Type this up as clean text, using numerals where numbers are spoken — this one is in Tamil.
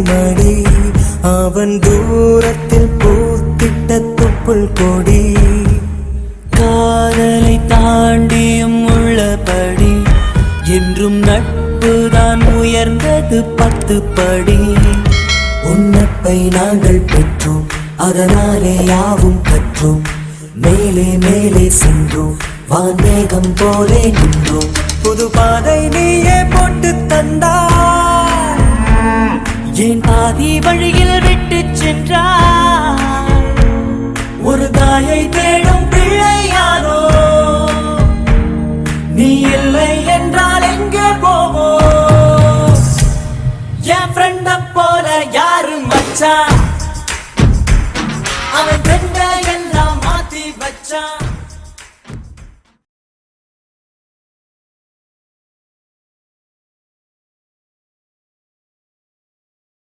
மடி அவன் தூரத்தில் பூத்திட்ட தொப்புள் கொடி காதலை தாண்டியும் உள்ளபடி என்றும் நட்புதான் உயர்ந்தது 10 படி உன்னப்பை நாங்கள் பெற்றோம் அதனாலே யாவும் கற்றோம் மேலே மேலே சென்றோம் வான்மேகம் போலே நின்றோம் புது பாதை நீயே போட்டு தந்தாய் என் பாதி வழியில் விட்டு சென்றாய் ஒரு தாயை தேடும் பிள்ளையானோ நீ இல்லை என்றால் எங்கே போவோம் என் ஃப்ரெண்ட போல யாரும் மச்சான்